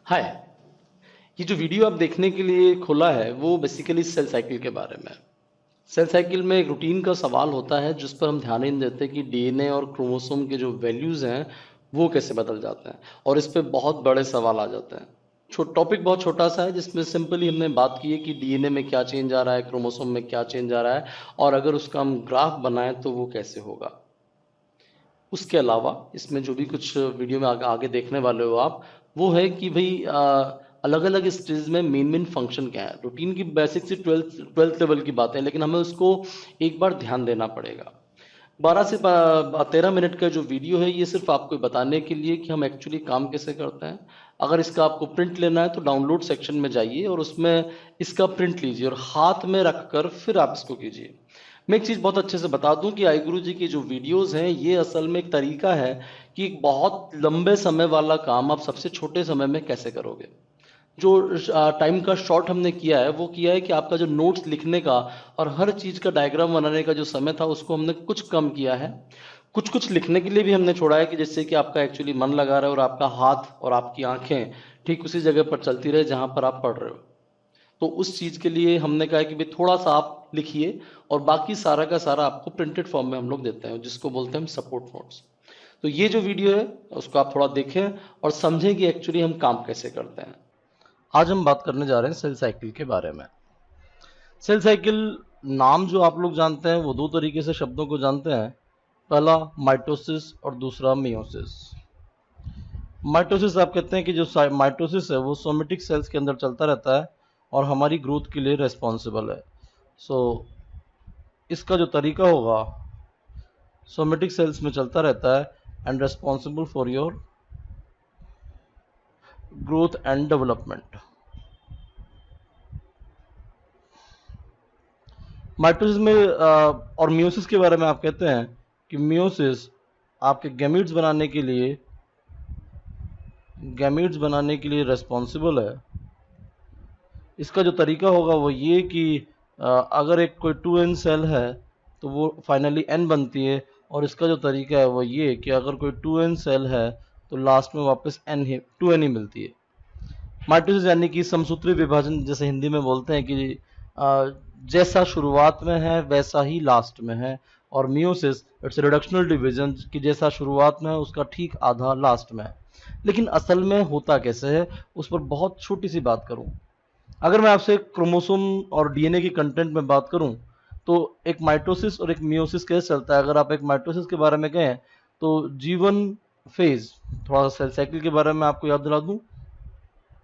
हाय। ये जो वीडियो आप देखने के लिए खोला है वो बेसिकली सेल साइकिल के बारे में है। सेल साइकिल में एक रूटीन का सवाल होता है जिस पर हम ध्यान ही नहीं देते कि डीएनए और क्रोमोसोम के जो वैल्यूज हैं वो कैसे बदल जाते हैं, और इस पे बहुत बड़े सवाल आ जाते हैं। टॉपिक बहुत छोटा सा है जिसमें सिंपली हमने बात की है कि डीएनए में क्या चेंज आ रहा है, क्रोमोसोम में क्या चेंज आ रहा है, और अगर उसका हम ग्राफ बनाएं तो वो कैसे होगा। उसके अलावा इसमें जो भी कुछ वीडियो में आगे देखने वाले हो आप, वो है कि भाई अलग अलग स्टेज में मेन मेन फंक्शन क्या है। रूटीन की बेसिक से ट्वेल्थ लेवल की बात है, लेकिन हमें उसको एक बार ध्यान देना पड़ेगा। 12 से 13 मिनट का जो वीडियो है ये सिर्फ आपको बताने के लिए कि हम एक्चुअली काम कैसे करते हैं। अगर इसका आपको प्रिंट लेना है तो डाउनलोड सेक्शन में जाइए और उसमें इसका प्रिंट लीजिए और हाथ में रख कर फिर आप इसको कीजिए। मैं एक चीज़ बहुत अच्छे से बता दूं कि आई गुरु जी की जो वीडियोस हैं ये असल में एक तरीका है कि एक बहुत लंबे समय वाला काम आप सबसे छोटे समय में कैसे करोगे। जो टाइम का शॉर्ट हमने किया है वो किया है कि आपका जो नोट्स लिखने का और हर चीज़ का डायग्राम बनाने का जो समय था उसको हमने कुछ कम किया है। कुछ कुछ लिखने के लिए भी हमने छोड़ा है कि जिससे कि आपका एक्चुअली मन लगा रहे और आपका हाथ और आपकी आंखें ठीक उसी जगह पर चलती रहे जहां पर आप पढ़ रहे हो। तो उस चीज़ के लिए हमने कहा है कि भाई थोड़ा सा आप लिखिए और बाकी सारा का सारा आपको प्रिंटेड फॉर्म में हम लोग देते हैं जिसको बोलते हैं हम सपोर्ट नोट्स। तो ये जो वीडियो है उसको आप थोड़ा देखें और समझें कि एक्चुअली हम काम कैसे करते हैं। आज हम बात करने जा रहे हैं सेल साइकिल के बारे में। सेल साइकिल नाम जो आप लोग जानते हैं वो दो तरीके से शब्दों को जानते हैं। पहला माइटोसिस और दूसरा मियोसिस। माइटोसिस आप कहते हैं कि जो माइटोसिस है वो सोमेटिक सेल्स के अंदर चलता रहता है और हमारी ग्रोथ के लिए रेस्पॉन्सिबल है। सो इसका जो तरीका होगा सोमेटिक सेल्स में चलता रहता है and responsible for your growth and development. Mitosis में और मियोसिस के बारे में आप कहते हैं कि मियोसिस आपके गैमीट्स बनाने के लिए रेस्पॉन्सिबल है। इसका जो तरीका होगा वो ये कि अगर एक कोई 2n सेल है तो वो फाइनली n बनती है, और इसका जो तरीका है वो ये कि अगर कोई 2n सेल है तो लास्ट में वापस n ही 2n ही मिलती है। माइटोसिस यानी कि समसूत्री विभाजन, जैसे हिंदी में बोलते हैं कि जैसा शुरुआत में है वैसा ही लास्ट में है। और मियोसिस इट्स रिडक्शनल डिवीजन कि जैसा शुरुआत में है उसका ठीक आधा लास्ट में है। लेकिन असल में होता कैसे है उस पर बहुत छोटी सी बात करूं। अगर मैं आपसे क्रोमोसोम और डीएनए की कंटेंट में बात करूं तो एक माइटोसिस और एक मियोसिस कैसे चलता है। अगर आप एक माइटोसिस के बारे में कहें तो जीवन फेज, थोड़ा सा सेल साइकिल के बारे में आपको याद दिला दूं।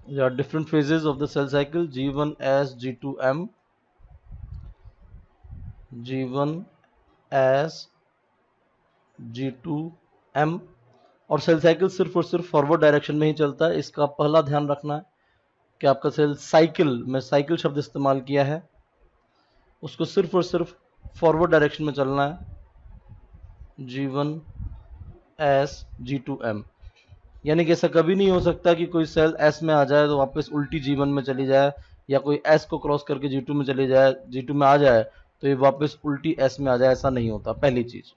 There are different phases of the cell cycle: G1S, G2M, G1S, G2M। और सेल साइकिल सिर्फ और सिर्फ फॉरवर्ड डायरेक्शन में ही चलता है। इसका पहला ध्यान रखना है कि आपका सेल साइकिल में साइकिल शब्द इस्तेमाल किया है, उसको सिर्फ और सिर्फ फॉरवर्ड डायरेक्शन में चलना है। G1S, G2M। यानी कि ऐसा कभी नहीं हो सकता कि कोई सेल S में आ जाए तो वापस उल्टी G1 में चली जाए, या कोई S को क्रॉस करके G2 में चली जाए, G2 में आ जाए तो ये वापस उल्टी S में आ जाए। ऐसा नहीं होता। पहली चीज,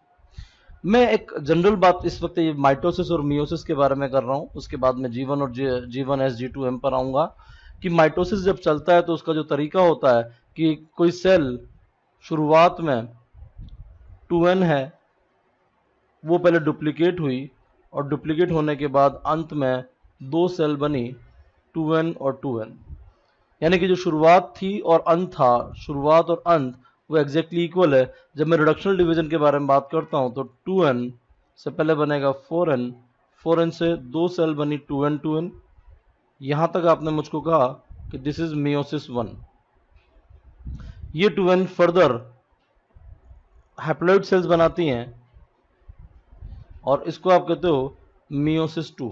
मैं एक जनरल बात इस वक्त ये माइटोसिस और मियोसिस के बारे में कर रहा हूँ, उसके बाद में G1 और G1S, G2M पर आऊंगा। कि माइटोसिस जब चलता है तो उसका जो तरीका होता है कि कोई सेल शुरुआत में 2n है वो पहले डुप्लीकेट हुई, और डुप्लीकेट होने के बाद अंत में दो सेल बनी 2n और 2n। यानी कि जो शुरुआत थी और अंत था, शुरुआत और अंत वो एग्जैक्टली इक्वल है। जब मैं रिडक्शनल डिवीजन के बारे में बात करता हूं तो 2n से पहले बनेगा 4n, 4n से दो सेल बनी 2n 2n। यहां तक आपने मुझको कहा कि दिस इज मियोसिस 1। ये 2n फर्दर हैप्लॉइड सेल्स बनाती हैं और इसको आप कहते हो मियोसिस 2।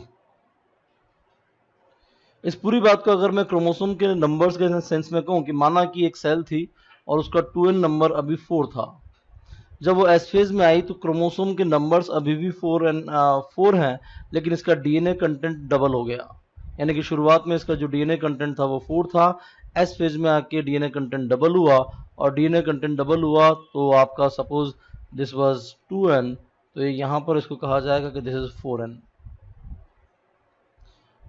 इस पूरी बात को अगर मैं क्रोमोसोम के नंबर्स के सेंस में कहूं कि माना कि एक सेल थी और उसका 2n नंबर अभी 4 था। जब वो एस फेज में आई तो क्रोमोसोम के नंबर्स अभी भी 4 हैं, लेकिन इसका डीएनए कंटेंट डबल हो गया। यानी कि शुरुआत में इसका जो डीएनए कंटेंट था वो 4 था, एस फेज में आके डीएनए कंटेंट डबल हुआ, और डीएनए कंटेंट डबल हुआ तो आपका सपोज दिस वाज 2n, तो यहाँ पर इसको कहा जाएगा कि दिस इज 4n।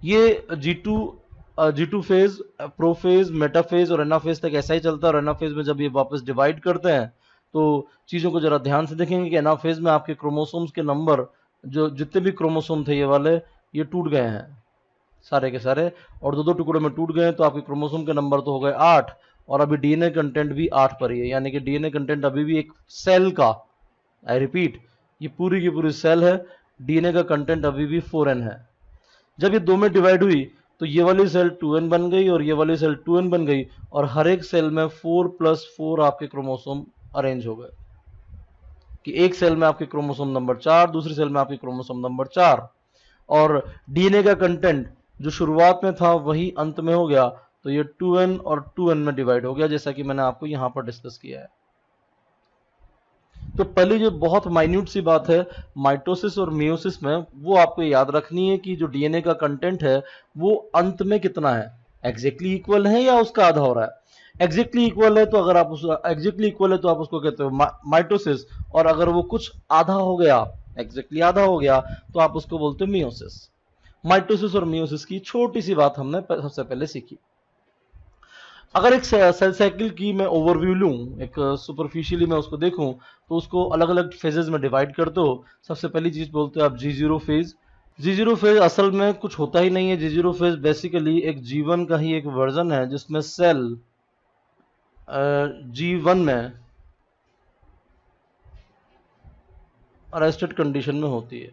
ये G2 फेज, प्रोफेज, मेटाफेज और एनाफेज तक ऐसा ही चलता है। और एनाफेज में जब ये वापस डिवाइड करते हैं तो चीज़ों को जरा ध्यान से देखेंगे कि एनाफेज में आपके क्रोमोसोम्स के नंबर, जो जितने भी क्रोमोसोम थे ये वाले, ये टूट गए हैं सारे के सारे, और दो दो टुकड़ों में टूट गए। तो आपके क्रोमोसोम के नंबर तो हो गए 8, और अभी डीएनए कंटेंट भी 8 पर ही है, यानी कि डीएनए कंटेंट अभी भी एक सेल का, आई रिपीट, ये पूरी की पूरी सेल है, डीएनए का कंटेंट अभी भी 4n है। जब ये दो में डिवाइड हुई तो ये वाली सेल 2n बन गई और ये वाली सेल 2n बन गई, और हर एक सेल में 4+4 आपके क्रोमोसोम अरेंज हो गए, कि एक सेल में आपके क्रोमोसोम नंबर 4, दूसरी सेल में आपके क्रोमोसोम नंबर 4, और डीएनए का कंटेंट जो शुरुआत में था वही अंत में हो गया। तो ये 2n और 2n में डिवाइड हो गया, जैसा कि मैंने आपको यहां पर डिस्कस किया है। तो पहली जो बहुत माइन्यूट सी बात है माइटोसिस और मियोसिस में, वो आपको याद रखनी है कि जो डीएनए का कंटेंट है वो अंत में कितना है, एग्जैक्टली इक्वल है या उसका आधा हो रहा है। एग्जैक्टली इक्वल है तो अगर आप उस एग्जैक्टली इक्वल है तो आप उसको कहते हो माइटोसिस, और अगर वो कुछ आधा हो गया, एग्जैक्टली आधा हो गया, तो आप उसको बोलते हो मियोसिस। माइटोसिस और मियोसिस की छोटी सी बात हमने सबसे पहले सीखी। अगर एक सेल साइकिल की मैं ओवरव्यू लूं, एक सुपरफिशियली मैं उसको देखूं, तो उसको अलग अलग फेजेस में डिवाइड कर दो। सबसे पहली चीज बोलते हैं आप G0 फेज। G0 फेज असल में कुछ होता ही नहीं है। G0 फेज बेसिकली एक जीवन का ही एक वर्जन है जिसमें सेल G1 में अरेस्टेड कंडीशन में होती है।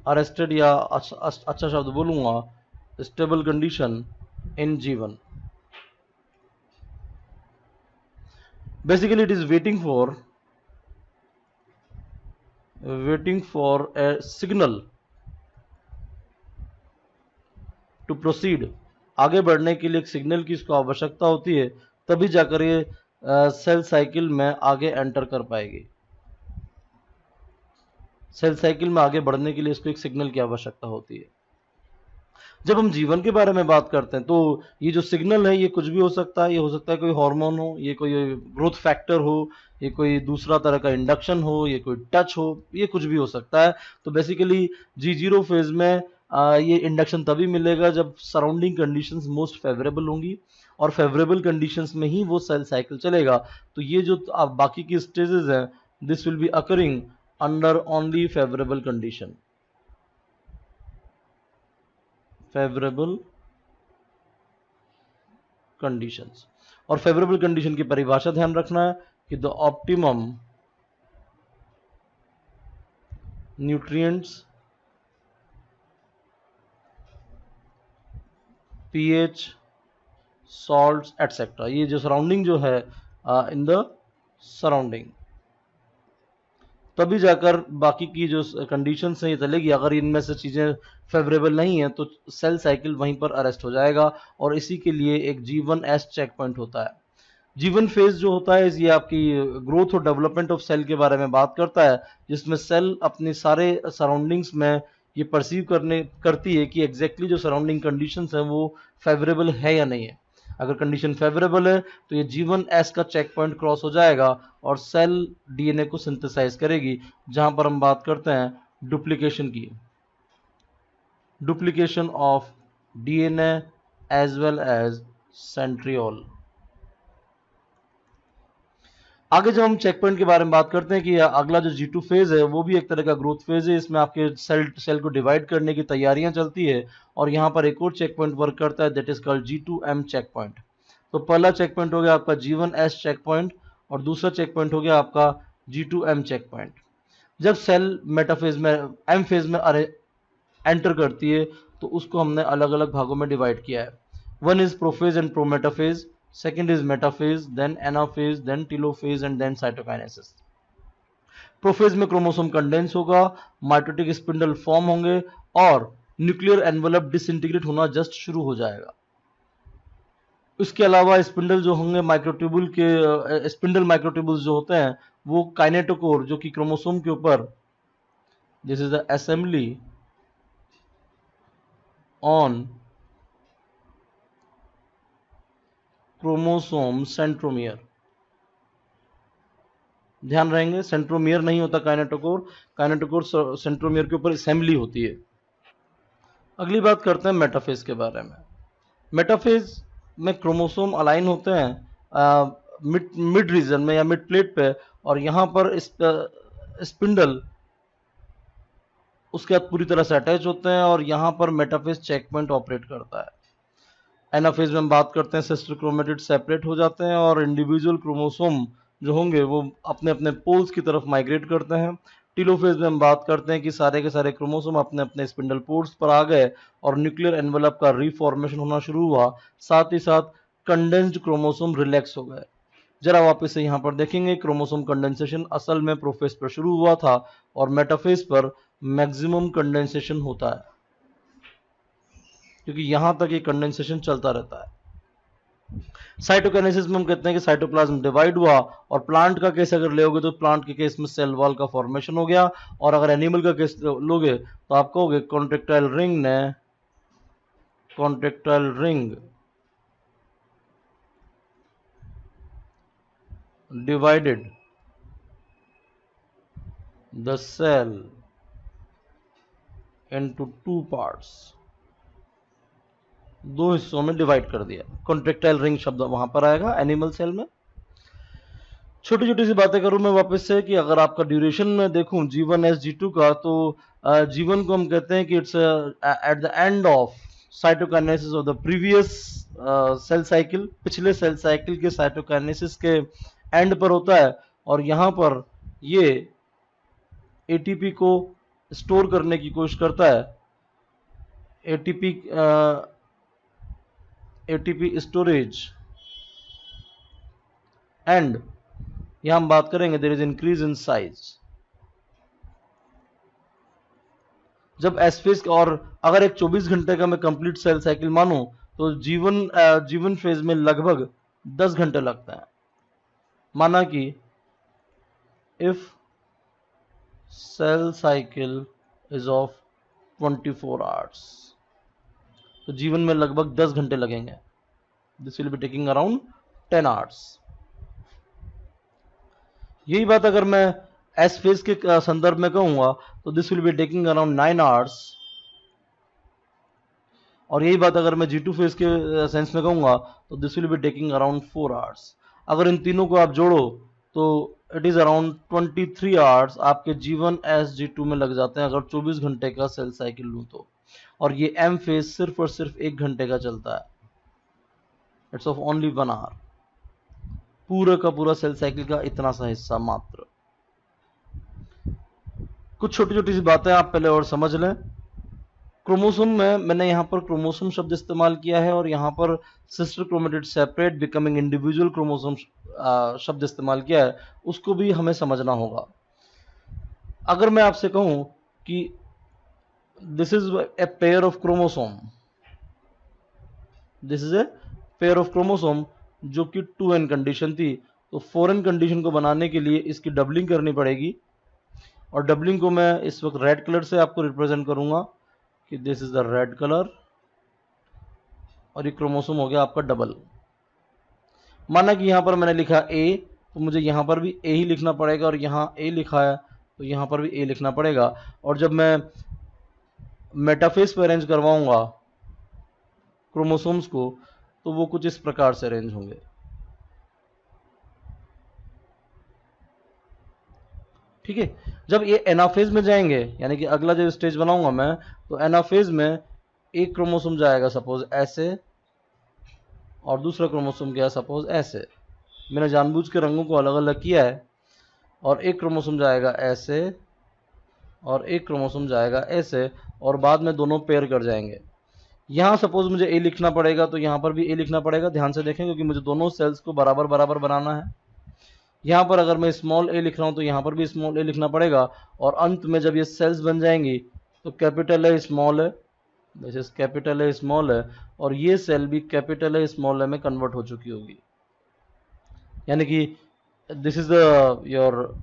अरेस्टेड, या अच्छा शब्द बोलूंगा, stable condition in G1। Basically, it is waiting for a signal to proceed। आगे बढ़ने के लिए एक सिग्नल की इसको आवश्यकता होती है, तभी जाकर ये सेल साइकिल में आगे एंटर कर पाएगी। सेल साइकिल में आगे बढ़ने के लिए इसको एक सिग्नल की आवश्यकता होती है। जब हम जीवन के बारे में बात करते हैं तो ये जो सिग्नल है ये कुछ भी हो सकता है। ये हो सकता है कोई हार्मोन हो, ये कोई ग्रोथ फैक्टर हो, ये कोई दूसरा तरह का इंडक्शन हो, ये कोई टच हो, ये कुछ भी हो सकता है। तो बेसिकली G0 फेज में ये इंडक्शन तभी मिलेगा जब सराउंडिंग कंडीशंस मोस्ट फेवरेबल होंगी, और फेवरेबल कंडीशंस में ही वो सेल साइकिल चलेगा। तो ये जो आप बाकी की स्टेजेस हैं, this will B occurring under only favourable condition. Favourable conditions, और फेवरेबल कंडीशन की परिभाषा ध्यान रखना है कि the optimum nutrients, pH, salts etcetera, ये जो सराउंडिंग जो है इन द सराउंडिंग, तभी जाकर बाकी की जो कंडीशंस हैं ये चलेगी। अगर इनमें से चीजें फेवरेबल नहीं है तो सेल साइकिल वहीं पर अरेस्ट हो जाएगा, और इसी के लिए एक G1S चेक पॉइंट होता है। G1 फेज जो होता है ये आपकी ग्रोथ और डेवलपमेंट ऑफ सेल के बारे में बात करता है, जिसमें सेल अपने सारे सराउंडिंग्स में ये परसीव करती है कि एग्जैक्टली जो सराउंडिंग कंडीशंस हैं वो फेवरेबल है या नहीं है। अगर कंडीशन फेवरेबल है तो ये G1S का चेक पॉइंट क्रॉस हो जाएगा और सेल डीएनए को सिंथेसाइज करेगी, जहां पर हम बात करते हैं डुप्लीकेशन की, duplication of DNA as well as centriole. आगे जब हम चेक पॉइंट के बारे में बात करते हैं कि अगला जो G2 फेज है वो भी एक तरह का ग्रोथ फेज है। इसमें आपके सेल को डिवाइड करने की तैयारियां चलती है, और यहाँ पर एक और चेक पॉइंट वर्क करता है, that is called G2M check point. तो पहला चेक पॉइंट हो गया आपका G1S चेक पॉइंट, और दूसरा चेक पॉइंट हो गया आपका G2M चेक पॉइंट। जब सेल मेटाफेज में, एम फेज में एंटर करती है तो उसको हमने अलग अलग भागों में डिवाइड किया है। One is prophase and prometaphase, second is metaphase, then anaphase, then telophase and then cytokinesis। Prophase में क्रोमोसोम कंडेंस होगा, माइटोटिक स्पिंडल फॉर्म होंगे, और न्यूक्लियर एनवेलप डिसइंटीग्रेट होना जस्ट शुरू हो जाएगा। इसके अलावा स्पिंडल जो होंगे, माइक्रोट्यूबुल के स्पिंडल माइक्रोट्यूबुल्स जो होते हैं वो काइनेटोकोर, जो कि क्रोमोसोम के ऊपर, this is the assembly on chromosome centromere. ध्यान रहेंगे, सेंट्रोमियर नहीं होता काइनेटोकोर, काइनेटोकोर सेंट्रोमियर के ऊपर असेंबली होती है। अगली बात करते हैं मेटाफेज के बारे में। मेटाफेज में क्रोमोसोम अलाइन होते हैं मिड रीजन में या मिड प्लेट पे, और यहाँ पर स्पिंडल उसके बाद पूरी तरह से अटैच होते हैं, और यहाँ पर मेटाफेज चेक पॉइंट ऑपरेट करता है। एनाफेज में हम बात करते हैं सिस्टर क्रोमेटिड सेपरेट हो जाते हैं और इंडिविजुअल क्रोमोसोम जो होंगे वो अपने अपने पोल्स की तरफ माइग्रेट करते हैं। टीलोफेज में हम बात करते हैं कि सारे के सारे क्रोमोसोम अपने अपने स्पिंडल पोर्ट्स पर आ गए और न्यूक्लियर एनवेलप का रीफॉर्मेशन होना शुरू हुआ, साथ ही साथ कंडेंस्ड क्रोमोसोम रिलैक्स हो गए। जरा वापस से यहाँ पर देखेंगे, क्रोमोसोम कंडेंसेशन असल में प्रोफेज पर शुरू हुआ था और मेटाफेज पर मैक्सिमम कंडेंसेशन होता है, क्योंकि यहां तक ये कंडेंसेशन चलता रहता है। साइटोकाइनेसिस में हम कहते हैं कि साइटोप्लाज्म डिवाइड हुआ, और प्लांट का केस अगर लोगे तो प्लांट के केस में सेल वॉल का फॉर्मेशन हो गया, और अगर एनिमल का केस लोगे तो आप कहोगे कॉन्ट्रेक्टाइल रिंग ने contractile ring divided the cell into two parts, दो हिस्सों में डिवाइड कर दिया। कॉन्ट्रेक्टाइल रिंग शब्द वहां पर आएगा एनिमल सेल में। छोटी छोटी सी बातें करूं मैं वापस से कि अगर आपका ड्यूरेशन में देखूं G1 G2 का, तो G1 को हम कहते हैं कि it's at the end of cytokinesis of the previous cell cycle, पिछले सेल साइकिल के साइटोकाइनेसिस के एंड पर होता है, और यहाँ पर ये एटीपी को स्टोर करने की कोशिश करता है। एटीपी स्टोरेज, एंड यहां हम बात करेंगे there is increase in size जब एस फेज। और अगर एक 24 घंटे का मैं कंप्लीट सेल साइकिल मानूं तो जीवन फेज में लगभग 10 घंटे लगता है। माना कि if cell cycle is of 24 hours, तो जीवन में लगभग 10 घंटे लगेंगे। This will be taking around 10 hours. यही बात अगर मैं एस फेज के संदर्भ में कहूंगा तो this will be taking around 9 hours, और यही बात अगर मैं G2 फेज के सेंस में कहूंगा तो this will be taking around 4 hours. अगर इन तीनों को आप जोड़ो तो इट इज अराउंड 23 आवर्स आपके G1 G2 में लग जाते हैं, अगर 24 घंटे का सेल साइकिल लूं तो। और ये एम फेज सिर्फ और सिर्फ 1 घंटे का चलता है, इट्स ऑफ ओनली 1 आवर। पूरा का पूरा सेल साइकिल का इतना सा हिस्सा मात्र। कुछ छोटी छोटी सी बातें आप पहले और समझ लें। क्रोमोसोम में मैंने यहाँ पर क्रोमोसोम शब्द इस्तेमाल किया है, और यहाँ पर sister chromatid separate becoming individual chromosome शब्द इस्तेमाल किया है, उसको भी हमें समझना होगा। अगर मैं आपसे कहूं कि this is a pair of chromosome, this is a pair of chromosome जो कि 2n कंडीशन थी, तो 4n कंडीशन को बनाने के लिए इसकी डबलिंग करनी पड़ेगी, और डबलिंग को मैं इस वक्त रेड कलर से आपको रिप्रेजेंट करूंगा कि this is the red colour, और ये क्रोमोसोम हो गया आपका डबल। माना कि यहां पर मैंने लिखा A, तो मुझे यहां पर भी A ही लिखना पड़ेगा, और यहां A लिखा है तो यहां पर भी A लिखना पड़ेगा। और जब मैं मेटाफेज पर अरेंज करवाऊंगा क्रोमोसोम्स को तो वो कुछ इस प्रकार से अरेंज होंगे। ठीक है, जब ये एनाफेज में जाएंगे, यानी कि अगला जो स्टेज बनाऊंगा मैं, तो एनाफेज में एक क्रोमोसोम जाएगा सपोज ऐसे, और दूसरा क्रोमोसोम गया सपोज ऐसे। मैंने जानबूझ के रंगों को अलग अलग किया है, और एक क्रोमोसोम जाएगा ऐसे और एक क्रोमोसोम जाएगा ऐसे, और बाद में दोनों पेयर कर जाएंगे। यहाँ सपोज मुझे A लिखना पड़ेगा तो यहाँ पर भी A लिखना पड़ेगा, ध्यान से देखें, क्योंकि मुझे दोनों सेल्स को बराबर बराबर बनाना है। यहाँ पर अगर मैं स्मॉल a लिख रहा हूँ तो यहाँ पर भी स्मॉल a लिखना पड़ेगा, और अंत में जब ये सेल्स बन जाएंगी तो कैपिटल A स्मॉल है, this is capital A small है, और ये सेल भी कैपिटल A स्मॉल है में कन्वर्ट हो चुकी होगी। यानी कि this is the your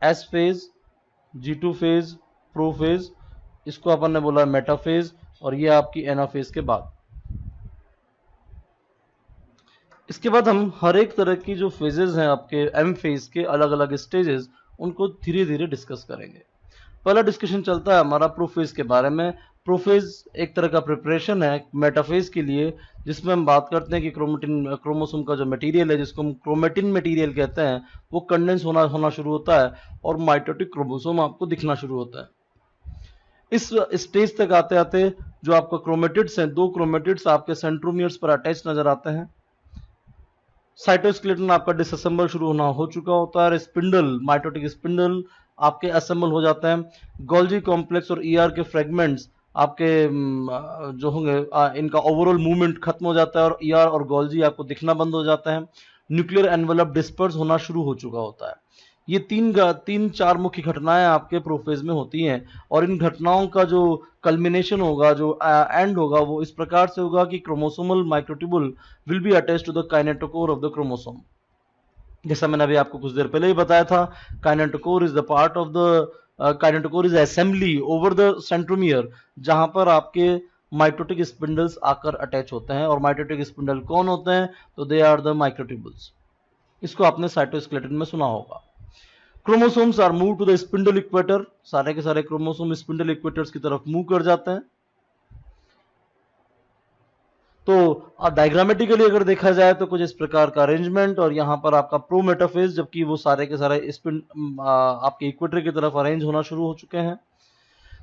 S phase, G2 phase, pro phase, इसको अपन ने बोला मेटाफेज, और ये आपकी एनाफेज के बाद। इसके बाद हम हर एक तरह की जो फेजेस हैं आपके एम फेज के अलग अलग स्टेजेस, उनको धीरे धीरे डिस्कस करेंगे। पहला डिस्कशन चलता है हमारा प्रो फेज के बारे में। प्रोफेज एक तरह का प्रिपरेशन है मेटाफेज के लिए, जिसमें हम बात करते हैं कि क्रोमोसोम का जो मटेरियल है, जिसको हम क्रोमेटिन मटेरियल कहते हैं, वो कंडेंस होना शुरू होता है और माइटोटिक क्रोमोसोम आपको दिखना शुरू होता है। इस स्टेज तक आते आते जो आपका क्रोमेटिड्स हैं, 2 क्रोमेटिड्स आपके सेंट्रोमियर्स पर अटैच नजर आते हैं। साइटोस्केलेटन आपका डिसअसेंबल शुरू होना हो चुका होता है। स्पिंडल, माइटोटिक स्पिंडल आपके असेंबल हो जाते हैं। गोल्जी कॉम्प्लेक्स और ईआर के फ्रेगमेंट्स आपके जो होंगे इनका ओवरऑल मूवमेंट खत्म हो जाता है और ईआर और गोल्जी आपको दिखना बंद हो जाता है। न्यूक्लियर एनवेलप डिस्पर्स होना शुरू हो चुका होता है। ये तीन चार मुख्य घटनाएं आपके प्रोफेज में होती हैं और इन घटनाओं का जो कल्मिनेशन होगा, जो एंड होगा, वो इस प्रकार से होगा कि chromosomal microtubule will be attached to the kinetochore of the chromosome. जैसा मैंने अभी आपको कुछ देर पहले ही बताया था, kinetochore is the part of the kinetochore is assembly over the centromere, जहां पर आपके माइटोटिक स्पिंडल्स आकर अटैच होते हैं। और माइटोटिक स्पिंडल कौन होते हैं? तो दे आर द माइक्रोट्यूबुल्स। इसको आपने साइटोस्केलेटन में सुना होगा। Chromosomes are move to the spindle equator, सारे के सारे क्रोमोसोम स्पिंडल इक्वेटर्स की तरफ मूव कर जाते हैं। तो डायग्रामेटिकली अगर देखा जाए तो कुछ इस प्रकार का अरेंजमेंट, और यहाँ पर आपका प्रो मेटाफेज, जबकि वो सारे के सारे स्पिंड आपके इक्वेटर की तरफ अरेंज होना शुरू हो चुके हैं।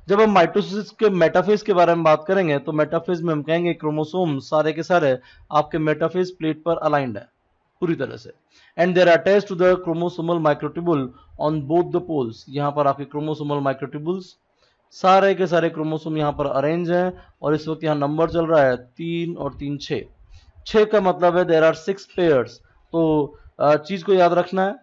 जब हम माइटोसिस के मेटाफेज के बारे में बात करेंगे तो मेटाफेज में हम कहेंगे क्रोमोसोम सारे के सारे आपके मेटाफेज प्लेट पर अलाइंड है पूरी तरह से, and they're attach to the chromosomal microtubule on both the poles. यहाँ पर आपके क्रोमोसोमल माइक्रोट्यूबुल्स सारे के सारे क्रोमोसोम यहाँ पर अरेंज हैं, और इस वक्त यहाँ नंबर चल रहा है 3 और 3 6। 6 का मतलब है देर आर 6 पेयर्स। तो चीज को याद रखना है।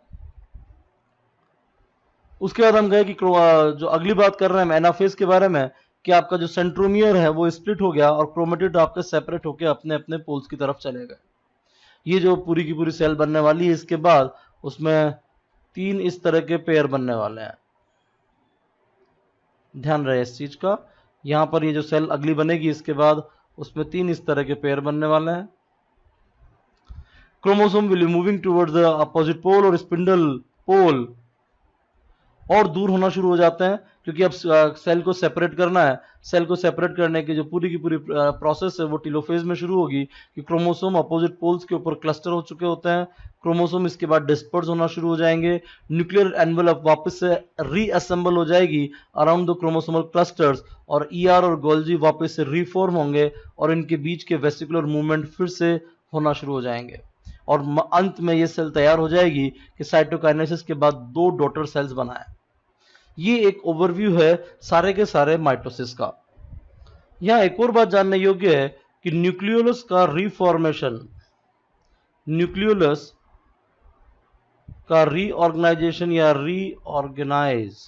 उसके बाद हम गए कि जो अगली बात कर रहे हैं एनाफेज के बारे में, कि आपका जो सेंट्रोमियर है वो स्प्लिट हो गया और क्रोमेटिड आपके सेपरेट होकर अपने अपने पोल्स की तरफ चले गए। ये जो पूरी की पूरी सेल बनने वाली है, इसके बाद उसमें 3 इस तरह के पेयर बनने वाले हैं। ध्यान रहे इस चीज का। यहां पर ये जो सेल अगली बनेगी इसके बाद उसमें 3 इस तरह के पेयर बनने वाले हैं। Chromosome will be moving towards the opposite pole, और स्पिंडल पोल और दूर होना शुरू हो जाते हैं, क्योंकि अब सेल को सेपरेट करना है। सेल को सेपरेट करने की जो पूरी की पूरी प्रोसेस है वो टीलोफेज में शुरू होगी, कि क्रोमोसोम अपोजिट पोल्स के ऊपर क्लस्टर हो चुके होते हैं। क्रोमोसोम इसके बाद डिस्पर्स होना शुरू हो जाएंगे। न्यूक्लियर एनवेलप वापस से रीअसेंबल हो जाएगी अराउंड द क्रोमोसोमल क्लस्टर्स, और ईआर और गोल्जी वापस से रीफॉर्म होंगे और इनके बीच के वेसिकुलर मूवमेंट फिर से होना शुरू हो जाएंगे, और अंत में ये सेल तैयार हो जाएगी कि साइटोकाइनेसिस के बाद 2 डॉटर सेल्स बनाए। ये एक ओवरव्यू है सारे के सारे माइटोसिस का। यहां एक और बात जानने योग्य है कि न्यूक्लियोलस का रीफॉर्मेशन, न्यूक्लियोलस का रीऑर्गेनाइजेशन या रीऑर्गेनाइज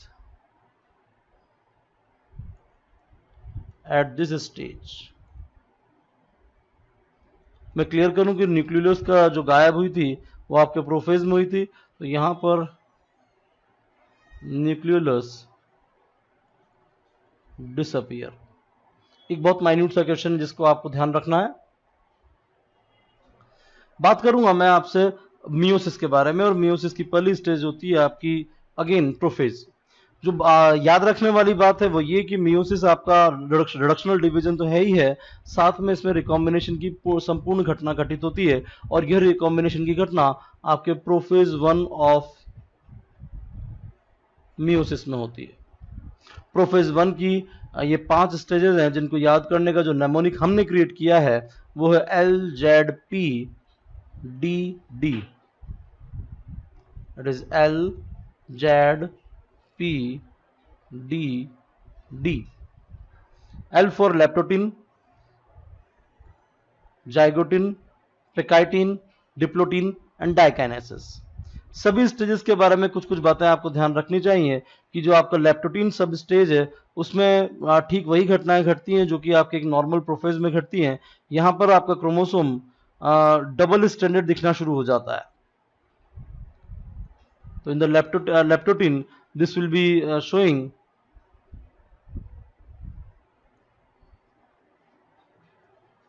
एट दिस स्टेज। मैं क्लियर करूं कि न्यूक्लियोलस का जो गायब हुई थी वो आपके प्रोफेज में हुई थी। तो यहां पर न्यूक्लियोलस डिसअपियर, एक बहुत माइन्यूट सा क्वेश्चन जिसको आपको ध्यान रखना है। बात करूंगा मैं आपसे मियोसिस के बारे में, और मियोसिस की पहली स्टेज होती है आपकी अगेन प्रोफेज। जो याद रखने वाली बात है वो ये कि मियोसिस आपका रिडक्शनल डिवीजन तो है ही है, साथ में इसमें रिकॉम्बिनेशन की संपूर्ण घटना घटित होती है, और यह रिकॉम्बिनेशन की घटना आपके प्रोफेज 1 ऑफ मियोसिस में होती है। प्रोफेज 1 की ये 5 स्टेजेस हैं जिनको याद करने का जो नेमोनिक हमने क्रिएट किया है वो है LZP DD। It is LZP DD। L for leptotene, zygotene, pachytene, diplotene and diakinesis. सभी स्टेजेस के बारे में कुछ कुछ बातें आपको ध्यान रखनी चाहिए, कि जो आपका लेप्टोटिन सब स्टेज है उसमें ठीक वही घटनाएं घटती हैं जो कि आपके एक नॉर्मल प्रोफेज में घटती हैं। यहां पर आपका क्रोमोसोम डबल स्टैंडर्ड दिखना शुरू हो जाता है। तो in the leptotene this will be showing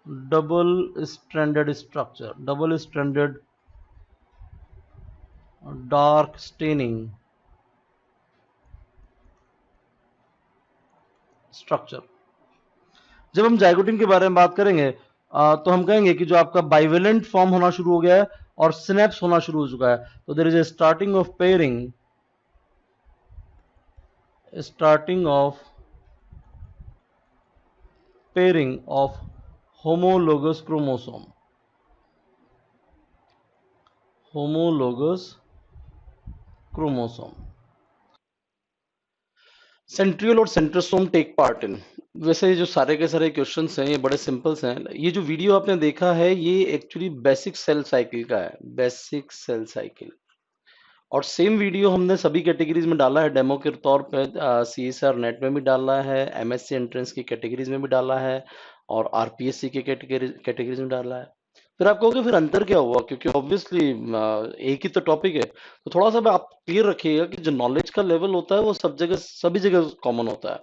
double stranded structure, double stranded dark staining structure। जब हम जाइगोटिन के बारे में बात करेंगे तो हम कहेंगे कि जो आपका बाइवेलेंट फॉर्म होना शुरू हो गया है और सिनेप्स होना शुरू हो चुका है, तो there is a starting of pairing, starting of pairing of homologous chromosome, homologous chromosome, centriole और सेंट्रोसोम टेक पार्ट इन। वैसे जो सारे के सारे क्वेश्चंस हैं ये बड़े सिंपल्स हैं। ये जो वीडियो आपने देखा है ये एक्चुअली बेसिक सेल साइकिल का है, बेसिक सेल साइकिल। और सेम वीडियो हमने सभी कैटेगरीज में डाला है, डेमो के तौर पे CSR नेट में भी डाला है, MSc एंट्रेंस की कैटेगरीज में भी डाला है और RPSC के कैटेगरीज में डाला है। फिर आप कहोगे फिर अंतर क्या हुआ, क्योंकि ऑब्वियसली एक ही तो टॉपिक है, तो थोड़ा सा आप क्लियर रखिएगा कि जो नॉलेज का लेवल होता है वो सब जगह सभी जगह कॉमन होता है।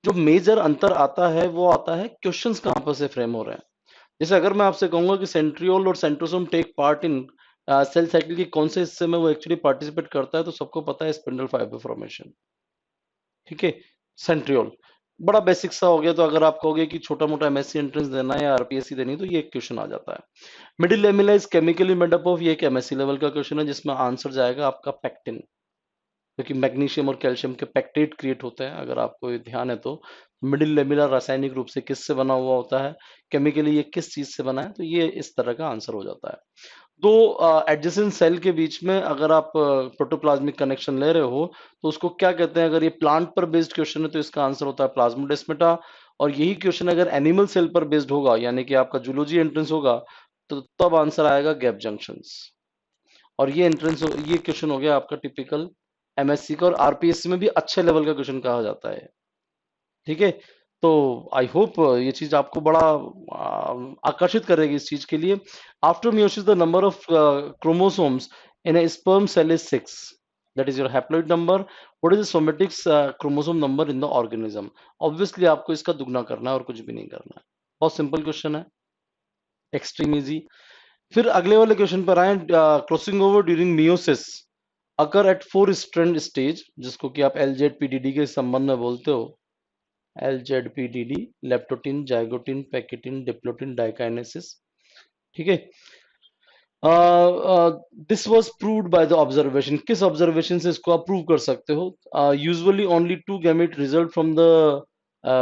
जो मेजर अंतर आता है वो आता है क्वेश्चंस कहाँ पर से फ्रेम हो रहे हैं। जैसे अगर मैं आपसे कहूंगा कि सेंट्रियोल और centrosome take part in cell cycle के कौन से हिस्से में वो एक्चुअली पार्टिसिपेट करता है, तो सबको पता है स्पिंडल फाइबर फॉर्मेशन। ठीक है, सेंट्रियोल बड़ा बेसिक सा हो गया। तो अगर आप कहोगे कि छोटा मोटा MSc एंट्रेंस देना है या RPSC देनी है तो ये एक क्वेश्चन आ जाता है। Middle lamella is chemically made up of, ये एक MSc लेवल का क्वेश्चन है जिसमें आंसर जाएगा आपका पैक्टिन, क्योंकि मैग्नीशियम और कैल्शियम के पैक्टेट क्रिएट होते हैं। अगर आपको ये ध्यान है तो मिडिल लेमिला रासायनिक रूप से किससे बना हुआ होता है, केमिकली ये किस चीज से बना है, तो ये इस तरह का आंसर हो जाता है। दो एडजेसेंट सेल के बीच में अगर आप प्रोटोप्लाज्मिक कनेक्शन ले रहे हो तो उसको क्या कहते हैं। अगर ये प्लांट पर बेस्ड क्वेश्चन है तो इसका आंसर होता है प्लाज्मोडेस्माटा, और यही क्वेश्चन अगर एनिमल सेल पर बेस्ड होगा यानी कि आपका जूलॉजी एंट्रेंस होगा तो तब आंसर आएगा गैप जंक्शंस। और ये एंट्रेंस ये क्वेश्चन हो गया आपका टिपिकल MSc का, और RPSC में भी अच्छे लेवल का क्वेश्चन कहा जाता है। ठीक है, तो आई होप ये चीज आपको बड़ा आकर्षित करेगी इस चीज के लिए। After meiosis the number of chromosomes in a sperm cell is 6, that is your haploid number. What is the somatic chromosome number in the organism. Obviously आपको इसका दुगना करना है और कुछ भी नहीं करना है। बहुत सिंपल क्वेश्चन है, एक्सट्रीम इजी। फिर अगले वाले क्वेश्चन पर आए, crossing over during meiosis occur at 4 strand stage, जिसको कि आप LZPDD के संबंध में बोलते हो, LZPDD, leptotene, zygotene, pachytene, diplotene, diakinesis. ठीक है, this was proved by the observation. किस ऑब्जर्वेशन से इसको आप प्रूव कर सकते हो। Usually only 2 gamete result from the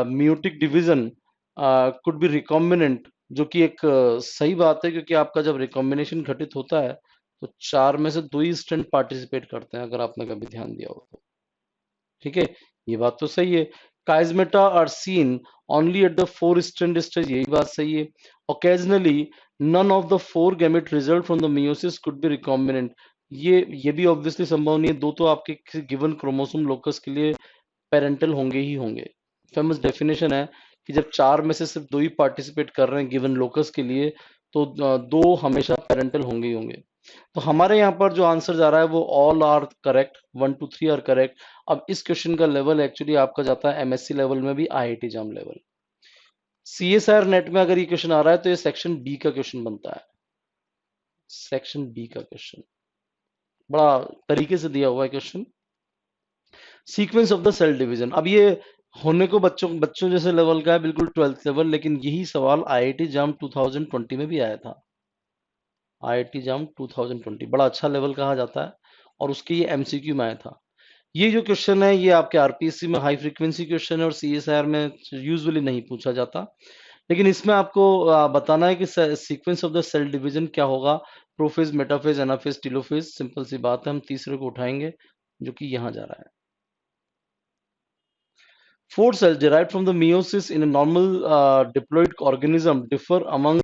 meiotic division could be recombinant, जो कि एक सही बात है, क्योंकि आपका जब रिकॉम्बिनेशन घटित होता है तो 4 में से 2 ही स्ट्रैंड पार्टिसिपेट करते हैं, अगर आपने कभी ध्यान दिया हो तो। ठीक है, ये बात तो सही है। Chiasmata are seen only at the 4 strand stage, यही बात सही है। Occasionally none of the 4 gamete result from the meiosis could be recombinant, ये भी ऑब्वियसली संभव नहीं है। दो तो आपके किसी गिवन क्रोमोसोम लोकस के लिए पेरेंटल होंगे ही होंगे। फेमस डेफिनेशन है कि जब 4 में से सिर्फ 2 ही पार्टिसिपेट कर रहे हैं गिवन लोकस के लिए, तो 2 हमेशा पेरेंटल होंगे ही होंगे। तो हमारे यहाँ पर जो आंसर जा रहा है वो all are correct, 1 2 3 are correct. अब इस क्वेश्चन का लेवल एक्चुअली आपका जाता है MSc लेवल में भी, IIT जाम लेवल। CSR नेट में अगर ये क्वेश्चन आ रहा है तो ये सेक्शन B का क्वेश्चन बनता है, सेक्शन B का क्वेश्चन। बड़ा तरीके से दिया हुआ है question. Sequence of the cell division, अब ये होने को बच्चों बच्चों जैसे लेवल का है, बिल्कुल 12th लेवल, लेकिन यही सवाल IIT जाम 2020 में भी आया था। IIT जाम 2020 बड़ा अच्छा लेवल कहा जाता है और उसके ये MCQ में आया था। ये जो क्वेश्चन है ये आपके RPSC में हाई फ्रीक्वेंसी क्वेश्चन है और CSR में यूजुअली नहीं पूछा जाता, लेकिन इसमें आपको बताना है कि sequence of the cell division क्या होगा। Prophase, metaphase, anaphase, telophase, simple सी बात है। हम तीसरे को उठाएंगे जो कि यहाँ जा रहा है। 4 cells derived from the meiosis in a normal diploid organism differ among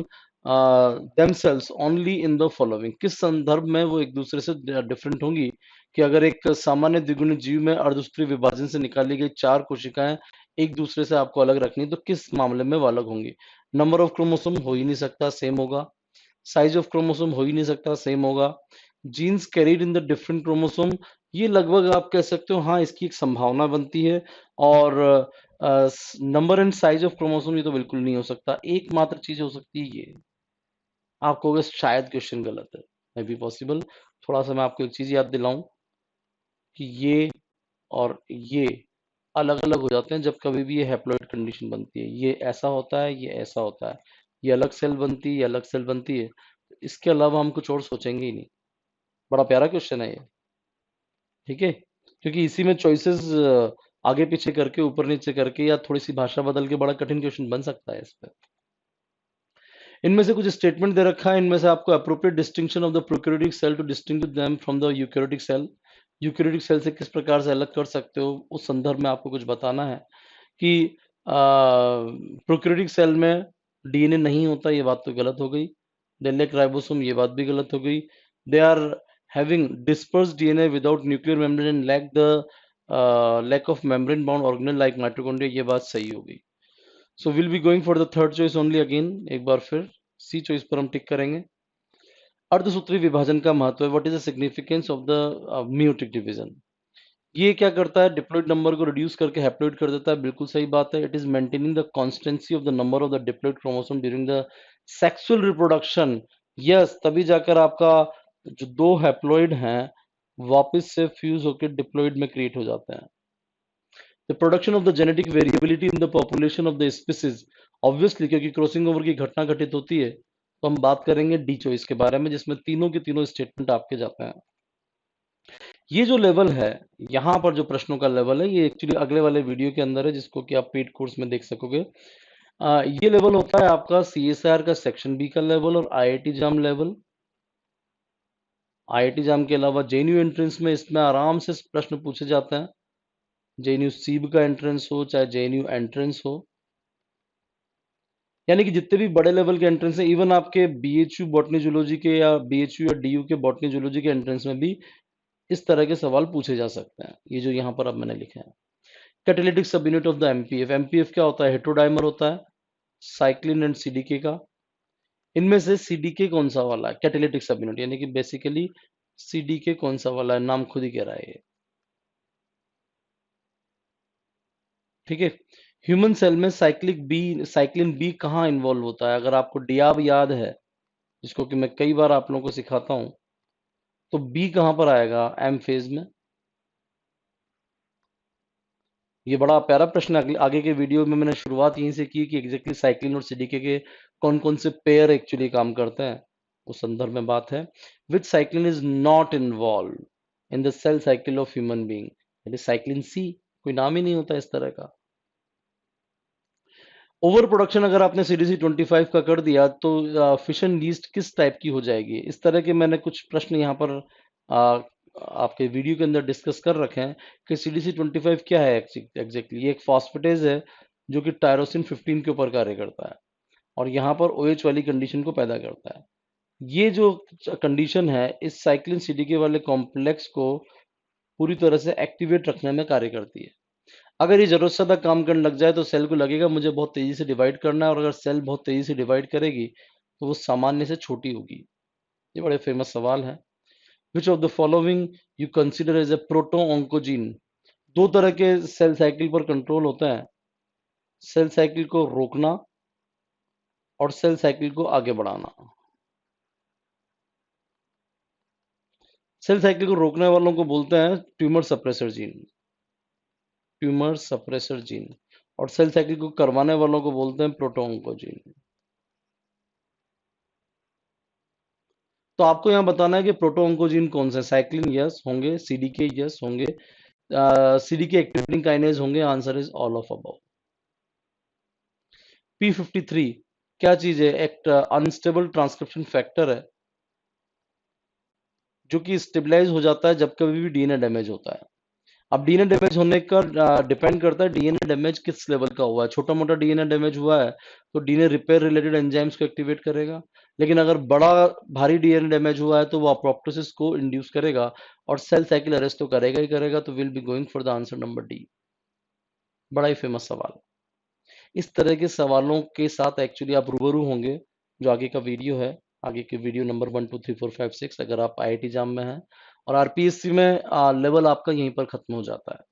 themselves only in the following। किस संदर्भ में वो एक दूसरे से डिफरेंट होंगी, कि अगर एक सामान्य द्विगुणित जीव में अर्धसूत्री विभाजन से निकाली गई 4 कोशिकाएं एक दूसरे से आपको अलग रखनी, तो किस मामले में वो अलग होंगी। नंबर ऑफ क्रोमोसोम हो ही नहीं सकता, सेम होगा। साइज ऑफ क्रोमोसोम हो ही नहीं सकता, सेम होगा। Genes carried in the different chromosome, ये लगभग आप कह सकते हो हाँ इसकी एक संभावना बनती है। और number and size of chromosome ये तो बिल्कुल नहीं हो सकता। एकमात्र चीज हो सकती है ये। आप कहोगे शायद क्वेश्चन गलत है, मे बी पॉसिबल। थोड़ा सा मैं आपको एक चीज याद दिलाऊं कि ये और ये अलग अलग हो जाते हैं जब कभी भी ये हैप्लॉइड कंडीशन बनती है। ये ऐसा होता है, ये ऐसा होता है, ये अलग सेल बनती है, ये अलग सेल बनती है। इसके अलावा हम कुछ और सोचेंगे ही नहीं। बड़ा प्यारा क्वेश्चन है ये, ठीक है, क्योंकि इसी में चॉइसेस आगे पीछे करके, ऊपर नीचे करके, या थोड़ी सी भाषा बदल के बड़ा कठिन क्वेश्चन बन सकता है इस पे। इनमें से कुछ स्टेटमेंट दे रखा है, इनमें से आपको appropriate distinction of the prokaryotic cell to distinguish them from the eukaryotic cell, eukaryotic cell से किस प्रकार से अलग कर सकते हो, उस संदर्भ में आपको कुछ बताना है कि प्रोकैरियोटिक सेल में डीएनए नहीं होता, ये बात तो गलत हो गई। दे लैक राइबोसोम, ये बात भी गलत हो गई। They are having dispersed DNA without nuclear membrane and lack of membrane bound organelle like mitochondria, ये बात सही हो गई। So will be going for the third choice only again, एक बार फिर सी चॉइस पर हम टिक करेंगे। अर्धसूत्री विभाजन का महत्व है, what is the significance of the meiotic division. ये क्या करता है, डिप्लॉइड नंबर को रिड्यूस करके हैप्लॉइड कर देता है, बिल्कुल सही बात है। It is maintaining the constancy of the number of the diploid chromosome during the sexual reproduction. Yes, तभी जाकर आपका जो दो हैप्लॉइड हैं वापस से फ्यूज होकर डिप्लॉइड में क्रिएट हो जाते हैं। The production of the genetic variability in the population of the species, obviously क्योंकि क्रॉसिंग ओवर की घटना घटित होती है, तो हम बात करेंगे डी चॉइस के बारे में, जिसमें तीनों के तीनों स्टेटमेंट आपके जाते हैं। ये जो लेवल है, यहाँ पर जो प्रश्नों का लेवल है, ये एक्चुअली अगले वाले वीडियो के अंदर है, जिसको कि आप पेड कोर्स में देख सकोगे। ये लेवल होता है आपका सीएसआर का सेक्शन बी का लेवल और आईआईटी जाम लेवल। आईआईटी जाम के अलावा जेएनयू एंट्रेंस में इसमें आराम से प्रश्न पूछे जाते हैं। जेएनयू सीब का एंट्रेंस हो चाहे जेएनयू एंट्रेंस हो, यानी कि जितने भी बड़े लेवल के एंट्रेंस है, इवन आपके बीएचयू बॉटनी जूलॉजी के या बीएचयू या डीयू के बॉटनी जूलॉजी के एंट्रेंस में भी इस तरह के सवाल पूछे जा सकते हैं, ये जो यहाँ पर अब मैंने लिखे हैं। Catalytic subunit of the MPF, MPF क्या होता है, हेटेरोडाइमर होता है, साइक्लिन एंड सीडीके का। इनमें से सीडीके कौन सा वाला है, कैटालिटिक सब यूनिट, यानी कि बेसिकली सीडीके कौन सा वाला है, नाम खुद ही कह रहा है ये, ठीक है। ह्यूमन सेल में साइक्लिन बी कहाँ इन्वॉल्व होता है, अगर आपको डियाब याद है, जिसको कि मैं कई बार आप लोगों को सिखाता हूं, तो बी कहां पर आएगा एम फेज में। ये बड़ा प्यारा प्रश्न आगे के वीडियो में मैंने शुरुआत यहीं से की कि एग्जैक्टली साइक्लिन और सीडीके के कौन कौन से पेयर एक्चुअली काम करते हैं, उस संदर्भ में बात है। Which cyclin is not involve in the cell cycle of human being, यानी साइक्लिन सी, कोई नाम ही नहीं होता इस तरह का। ओवर प्रोडक्शन अगर आपने सीडीसी 25 का कर दिया तो फिशन लीस्ट किस टाइप की हो जाएगी, इस तरह के मैंने कुछ प्रश्न यहाँ पर आपके वीडियो के अंदर डिस्कस कर रखे हैं कि सीडीसी 25 क्या है एग्जैक्टली। ये एक फॉस्फेटेज है जो कि टायरोसिन 15 के ऊपर कार्य करता है और यहाँ पर OH वाली कंडीशन को पैदा करता है। ये जो कंडीशन है इस साइक्लिन सीडीके वाले कॉम्प्लेक्स को पूरी तरह से एक्टिवेट रखने में कार्य करती है। अगर ये जरूरत से ज्यादा काम करने लग जाए तो सेल को लगेगा मुझे बहुत तेजी से डिवाइड करना है, और अगर सेल बहुत तेजी से डिवाइड करेगी तो वो सामान्य से छोटी होगी। ये बड़े फेमस सवाल है। Which of the following you consider as a proto oncogene. दो तरह के सेल साइकिल पर कंट्रोल होता है, सेल साइकिल को रोकना और सेल साइकिल को आगे बढ़ाना। सेल साइकिल को रोकने वालों को बोलते हैं tumour suppressor gene, tumour suppressor gene, और सेल साइकिल को करवाने वालों को बोलते हैं प्रोटो ऑन्कोजीन। तो आपको यहाँ बताना है कि प्रोटो ऑन्कोजीन कौन सा, साइक्लिन यस होंगे, सीडीके यस होंगे, सीडीके एक्टिवेटिंग काइनेज होंगे, answer is all of above. P53 क्या चीज है, एक अनस्टेबल ट्रांसक्रिप्शन फैक्टर है जो कि स्टेबलाइज हो जाता है जब कभी भी डीएनए डैमेज होता है। अब डीएनए डैमेज होने का डिपेंड करता है डीएनए डैमेज किस लेवल का हुआ है। छोटा मोटा डीएनए डैमेज हुआ है तो डीएनए रिपेयर रिलेटेड एंजाइम्स को एक्टिवेट करेगा, लेकिन अगर बड़ा भारी डीएनए डैमेज हुआ है तो वो अपोप्टोसिस को इंड्यूस करेगा और सेल साइकिल अरेस्ट तो करेगा ही करेगा। तो will be going for the answer number D. बड़ा ही फेमस सवाल। इस तरह के सवालों के साथ एक्चुअली आप रूबरू होंगे जो आगे का वीडियो है, आगे के वीडियो नंबर 1 2 3 4 5 6, अगर आप आईआईटी जाम में हैं, और आरपीएससी में लेवल आपका यहीं पर खत्म हो जाता है।